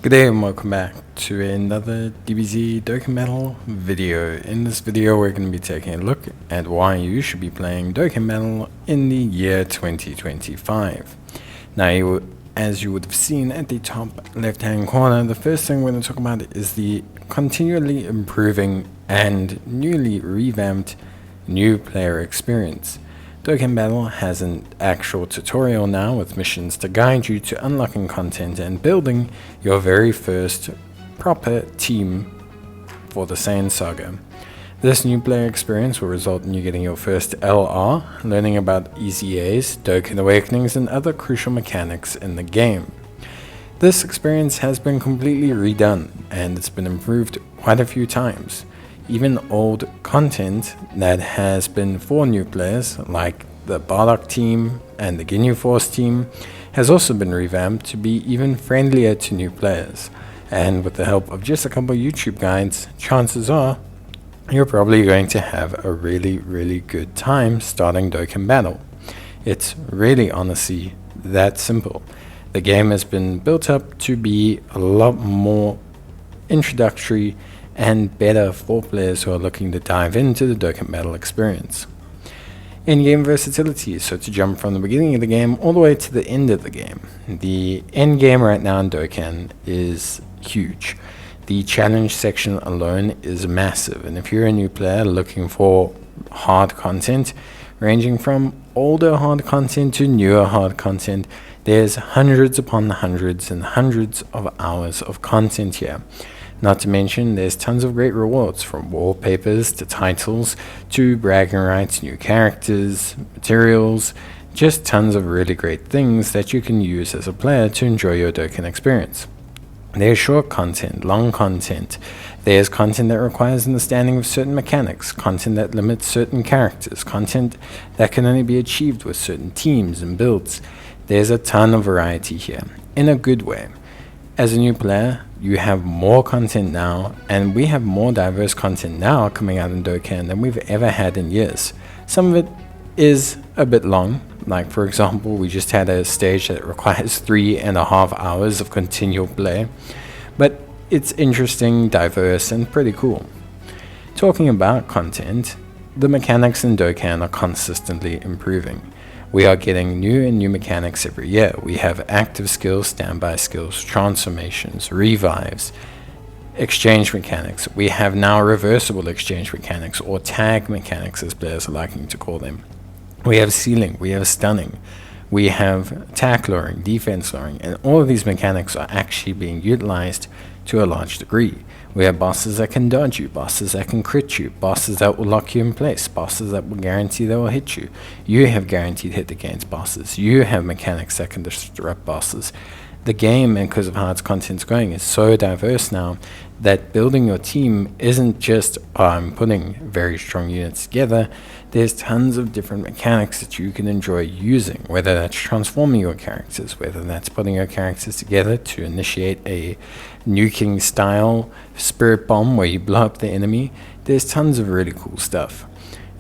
Good day and welcome back to another DBZ Dokkan video. In this video we're going to be taking a look at why you should be playing Dokkan in the year 2025. Now as you would have seen at the top left hand corner, the first thing we're going to talk about is the continually improving and newly revamped new player experience. Dokkan has an actual tutorial now with missions to guide you to unlocking content and building your very first proper team for the Saiyan Saga. This new player experience will result in you getting your first LR, learning about EZAs, Dokkan Awakenings and other crucial mechanics in the game. This experience has been completely redone and it's been improved quite a few times. Even old content that has been for new players, like the Bardock team and the Ginyu Force team, has also been revamped to be even friendlier to new players. And with the help of just a couple of YouTube guides, chances are you're probably going to have a really good time starting Dokkan. It's really honestly that simple. The game has been built up to be a lot more introductory and better for players who are looking to dive into the Dokkan experience. In-game versatility, so to jump from the beginning of the game all the way to the end of the game. The end game right now in Dokkan is huge. The challenge section alone is massive, and if you're a new player looking for hard content, ranging from older hard content to newer hard content, there's hundreds upon hundreds and hundreds of hours of content here. Not to mention, there's tons of great rewards, from wallpapers to titles to bragging rights, new characters, materials, just tons of really great things that you can use as a player to enjoy your Dokkan experience. There's short content, long content, there's content that requires understanding of certain mechanics, content that limits certain characters, content that can only be achieved with certain teams and builds. There's a ton of variety here, in a good way. As a new player, you have more content now, and we have more diverse content now coming out in Dokkan than we've ever had in years. Some of it is a bit long, like for example, we just had a stage that requires 3.5 hours of continual play, but it's interesting, diverse, and pretty cool. Talking about content, the mechanics in Dokkan are consistently improving. We are getting new mechanics every year. We have active skills, standby skills, transformations, revives, exchange mechanics. We have now reversible exchange mechanics, or tag mechanics as players are liking to call them. We have sealing, we have stunning, we have attack lowering, defense lowering, and all of these mechanics are actually being utilized to a large degree. We have bosses that can dodge you, bosses that can crit you, bosses that will lock you in place, bosses that will guarantee they will hit you. You have guaranteed hit against bosses. You have mechanics that can disrupt bosses. The game, and because of how its content's going, is so diverse now that building your team isn't just putting very strong units together. There's tons of different mechanics that you can enjoy using, whether that's transforming your characters, whether that's putting your characters together to initiate a nuking style spirit bomb where you blow up the enemy. There's tons of really cool stuff.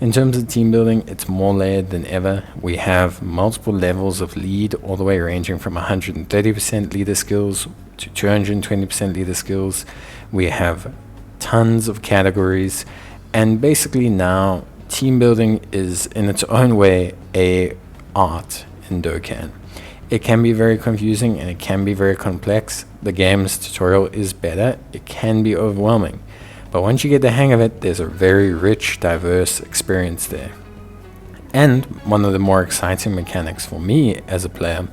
In terms of team building, it's more layered than ever. We have multiple levels of lead, all the way ranging from 130% leader skills to 220% leader skills. We have tons of categories, and basically now team building is in its own way a art in Dokkan. It can be very confusing and it can be very complex. The game's tutorial is better. It can be overwhelming. But once you get the hang of it, there's a very rich, diverse experience there. And one of the more exciting mechanics for me as a player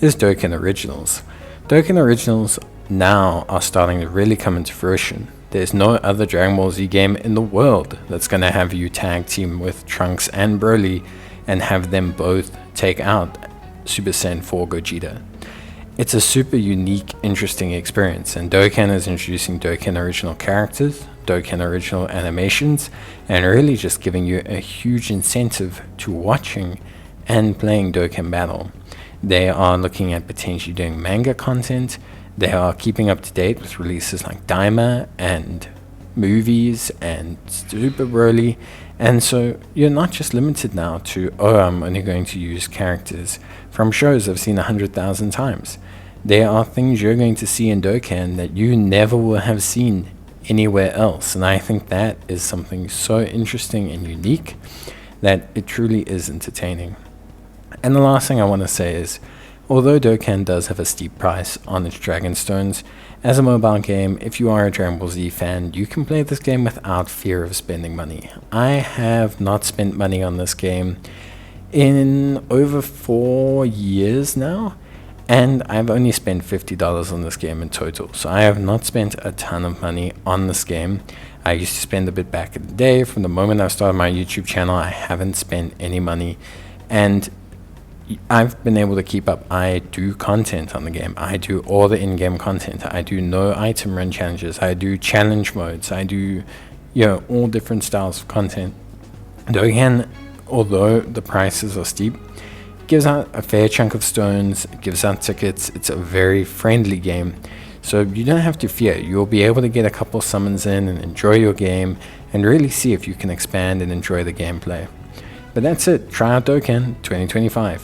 is Dokkan Originals. Dokkan Originals now are starting to really come into fruition. There's no other Dragon Ball Z game in the world that's going to have you tag team with Trunks and Broly and have them both take out Super Saiyan 4 Gogeta. It's a super unique, interesting experience, and Dokkan is introducing Dokkan Original characters, Dokkan Original animations, and really just giving you a huge incentive to watching and playing Dokkan. They are looking at potentially doing manga content. They are keeping up to date with releases like Daima and movies and Super Broly, and so you're not just limited now to, oh, I'm only going to use characters from shows I've seen 100,000 times. There are things you're going to see in Dokkan that you never will have seen anywhere else, and I think that is something so interesting and unique that it truly is entertaining. And the last thing I want to say is, although Dokkan does have a steep price on its Dragonstones, as a mobile game, if you are a Dragon Ball Z fan, you can play this game without fear of spending money. I have not spent money on this game in over 4 years now, and I've only spent $50 on this game in total. So I have not spent a ton of money on this game. I used to spend a bit back in the day. From the moment I started my YouTube channel, I haven't spent any money, and I've been able to keep up. I do content on the game. I do all the in-game content. I do no item run challenges. I do challenge modes. I do, all different styles of content. Dokkan, although the prices are steep, gives out a fair chunk of stones, gives out tickets. It's a very friendly game, so you don't have to fear. You'll be able to get a couple summons in and enjoy your game and really see if you can expand and enjoy the gameplay. But that's it. Try out Dokkan 2025.